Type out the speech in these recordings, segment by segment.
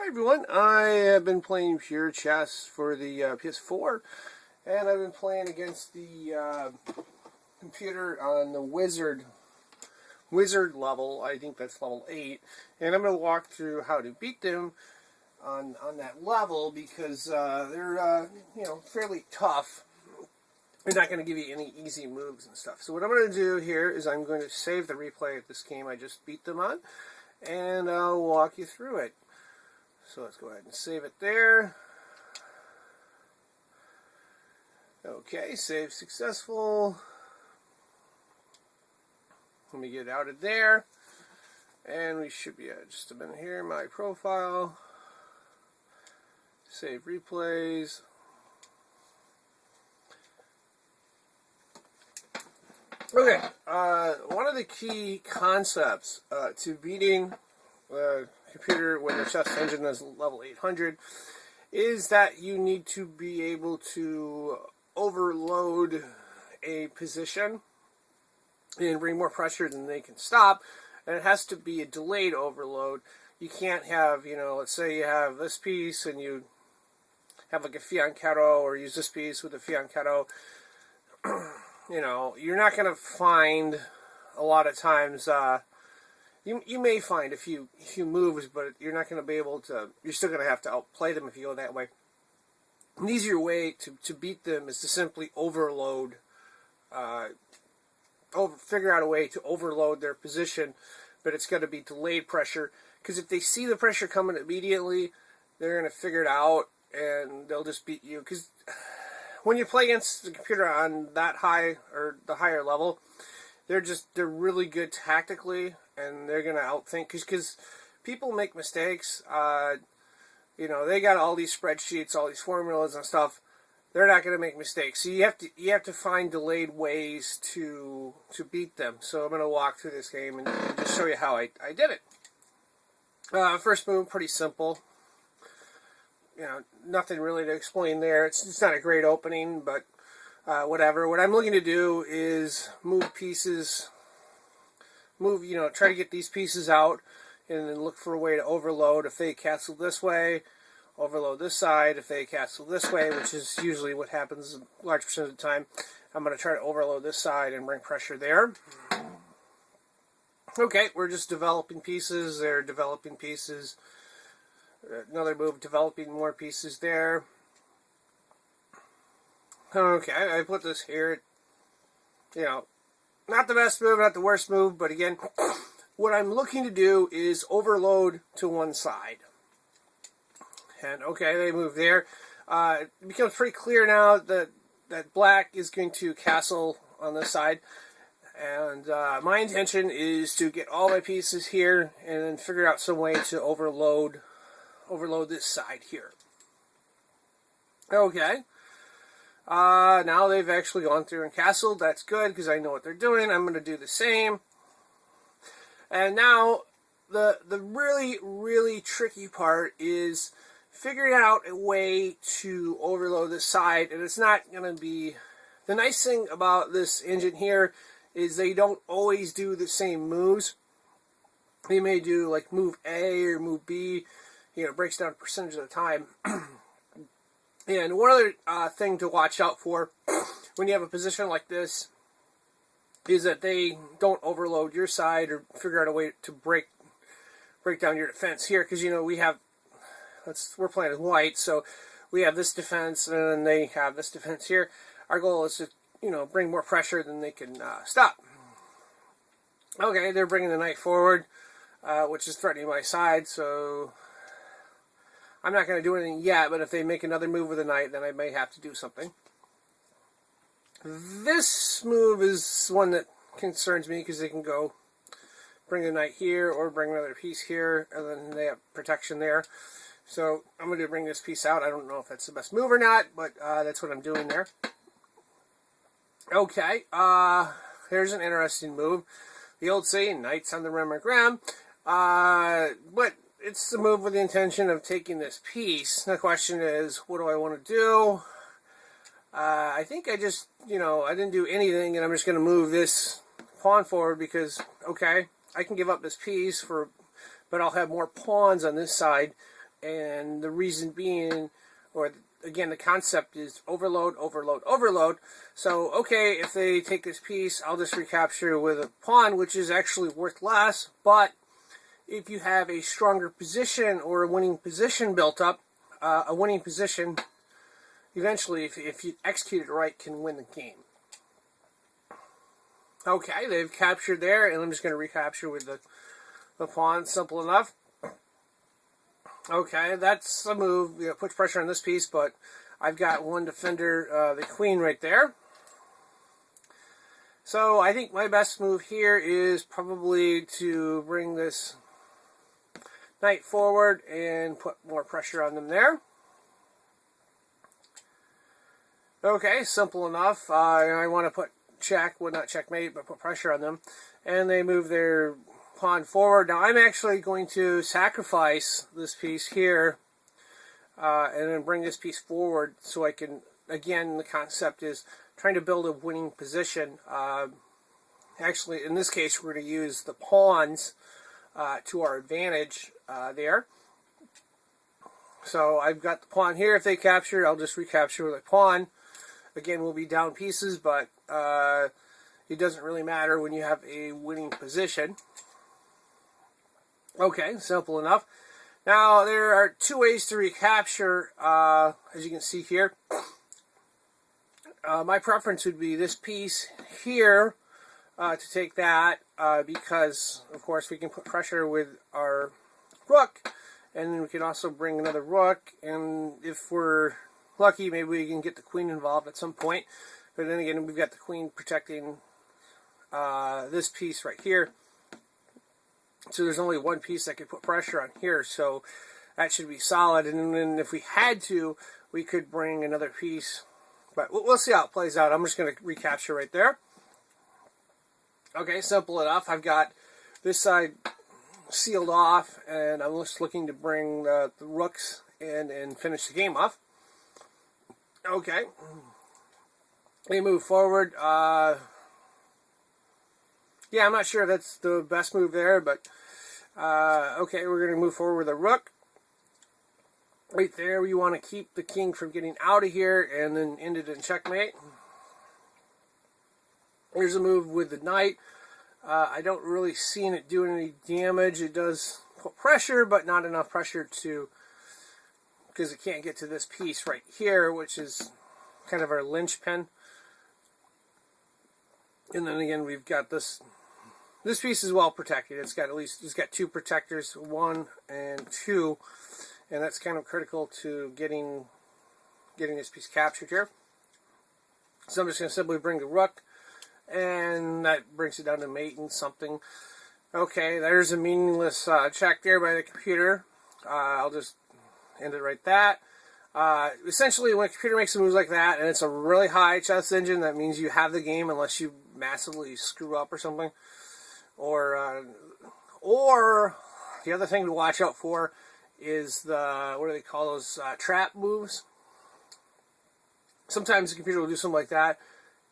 Hi everyone, I have been playing pure chess for the PS4, and I've been playing against the computer on the wizard level. I think that's level 8, and I'm going to walk through how to beat them on that level because they're fairly tough. They're not going to give you any easy moves and stuff. So what I'm going to do here is I'm going to save the replay of this game I just beat them on, and I'll walk you through it. So let's go ahead and save it there. Okay, save successful. Let me get out of there. And we should be at just a minute here. My profile. Save replays. Okay, one of the key concepts to beating computer when the chess engine is level 800 is that you need to be able to overload a position and bring more pressure than they can stop, and it has to be a delayed overload. You can't have, let's say you have this piece and you have like a fianchetto, or use this piece with a fianchetto. You're not going to find a lot of times You may find a few moves, but you're not going to be able to. You're still going to have to outplay them if you go that way. An easier way to beat them is to simply overload, figure out a way to overload their position, but it's going to be delayed pressure. Because if they see the pressure coming immediately, they're going to figure it out and they'll just beat you. Because when you play against the computer on that high or the higher level, they're really good tactically, and they're going to outthink, because people make mistakes. They got all these spreadsheets, all these formulas and stuff. They're not going to make mistakes. So you have to find delayed ways to beat them. So I'm going to walk through this game and just show you how I did it. First move, pretty simple. Nothing really to explain there. It's not a great opening, but whatever. What I'm looking to do is move pieces, try to get these pieces out, and then look for a way to overload. If they castle this way, overload this side. If they castle this way, which is usually what happens a large percent of the time, I'm going to try to overload this side and bring pressure there. Okay, we're just developing pieces. They're developing pieces. Another move, developing more pieces there. Okay, I put this here. Not the best move, not the worst move, but again, what I'm looking to do is overload to one side. And okay, they move there. It becomes pretty clear now that black is going to castle on this side. And my intention is to get all my pieces here and then figure out some way to overload this side here. Okay. Now they've actually gone through and castled. That's good, because I know what they're doing. I'm going to do the same. And now, the really, really tricky part is figuring out a way to overload this side. And it's not going to be... The nice thing about this engine here is they don't always do the same moves. They may do like move A or move B. It breaks down a percentage of the time. And one other thing to watch out for when you have a position like this is that they don't overload your side or figure out a way to break down your defense here, because we're playing as white, so we have this defense and then they have this defense here. Our goal is to bring more pressure than they can stop. Okay, they're bringing the knight forward, which is threatening my side, so I'm not going to do anything yet, but if they make another move with the knight, then I may have to do something. This move is one that concerns me, because they can go bring the knight here or bring another piece here, and then they have protection there. So I'm going to bring this piece out. I don't know if that's the best move or not, but that's what I'm doing there. Okay, here's an interesting move. The old saying, knights on the Rembrandt Graham. But it's the move with the intention of taking this piece. The question is, what do I want to do? I think I just, I didn't do anything, and I'm just going to move this pawn forward because, okay, I can give up this piece, but I'll have more pawns on this side And the reason being, or again, the concept is overload, overload, overload. So, okay, if they take this piece, I'll just recapture with a pawn, which is actually worth less. But if you have a stronger position or a winning position built up, a winning position, eventually, if you execute it right, can win the game. Okay, they've captured there, and I'm just going to recapture with the pawn. Simple enough. Okay, that's a move. You know, puts pressure on this piece, but I've got one defender, the queen right there. So I think my best move here is probably to bring this knight forward and put more pressure on them there. Okay, simple enough. I want to put check, well, not checkmate, but put pressure on them. And they move their pawn forward. Now I'm actually going to sacrifice this piece here and then bring this piece forward so I can, again, the concept is trying to build a winning position. Actually, in this case, we're going to use the pawns to our advantage there. So I've got the pawn here. If they capture, I'll just recapture with a pawn. Again, we'll be down pieces, but it doesn't really matter when you have a winning position. Okay, simple enough. Now, there are two ways to recapture, as you can see here. My preference would be this piece here to take that because, of course, we can put pressure with our rook, and then we can also bring another rook, and if we're lucky, maybe we can get the queen involved at some point. But then again, we've got the queen protecting this piece right here. So there's only one piece that could put pressure on here, so that should be solid. And then if we had to, we could bring another piece. But we'll see how it plays out. I'm just going to recapture right there. Okay, simple enough. I've got this side sealed off, and I'm just looking to bring the rooks in and finish the game off. Okay. We move forward. Yeah, I'm not sure if that's the best move there, but okay, we're going to move forward with a rook. Right there, we want to keep the king from getting out of here and then end it in checkmate. Here's a move with the knight. I don't really see it doing any damage. It does put pressure, but not enough pressure to, because it can't get to this piece right here, which is kind of our linchpin. And then again, we've got this. This piece is well protected. It's got two protectors, 1 and 2, and that's kind of critical to getting this piece captured here. So I'm just going to simply bring the rook, and that brings it down to mate and something. Okay, there's a meaningless check there by the computer. I'll just end it right that. Essentially, when a computer makes a move like that, and it's a really high chess engine, that means you have the game unless you massively screw up or something. Or the other thing to watch out for is the, what do they call those, trap moves. Sometimes the computer will do something like that,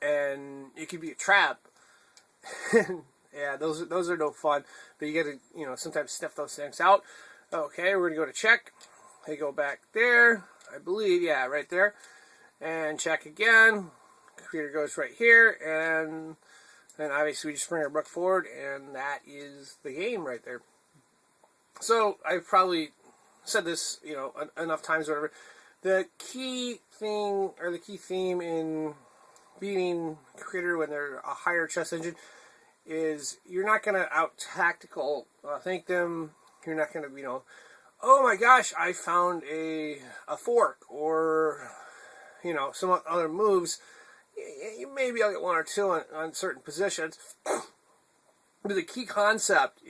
and it could be a trap. Yeah, those are no fun. But you got to, sometimes sniff those things out. Okay, we're going to go to check. They go back there, I believe, yeah, right there. And check again. Computer goes right here, and then obviously we just bring our rook forward, and that is the game right there. So I've probably said this, enough times or whatever. The key thing, or the key theme in beating a computer when they're a higher chess engine is you're not going to out-tactical think them. You're not going to, oh my gosh, I found a fork, or, some other moves. Maybe I'll get one or two on certain positions. But the key concept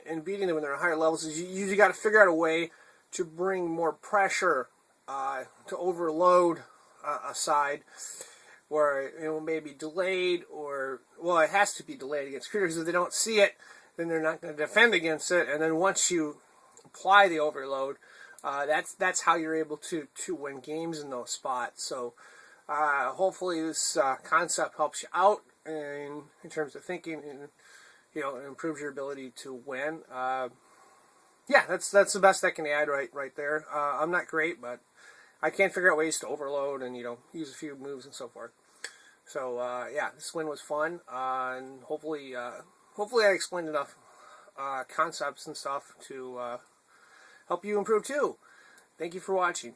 in beating them when they're at higher levels is you got to figure out a way to bring more pressure to overload a side where it may be delayed, or, well, it has to be delayed against computers. If they don't see it, then they're not going to defend against it. And then once you apply the overload, that's how you're able to win games in those spots. So hopefully this concept helps you out in terms of thinking, and improves your ability to win. yeah, that's the best I can add right there. I'm not great, but I can't figure out ways to overload and use a few moves and so forth. So yeah, this win was fun, and hopefully I explained enough concepts and stuff to help you improve too. Thank you for watching.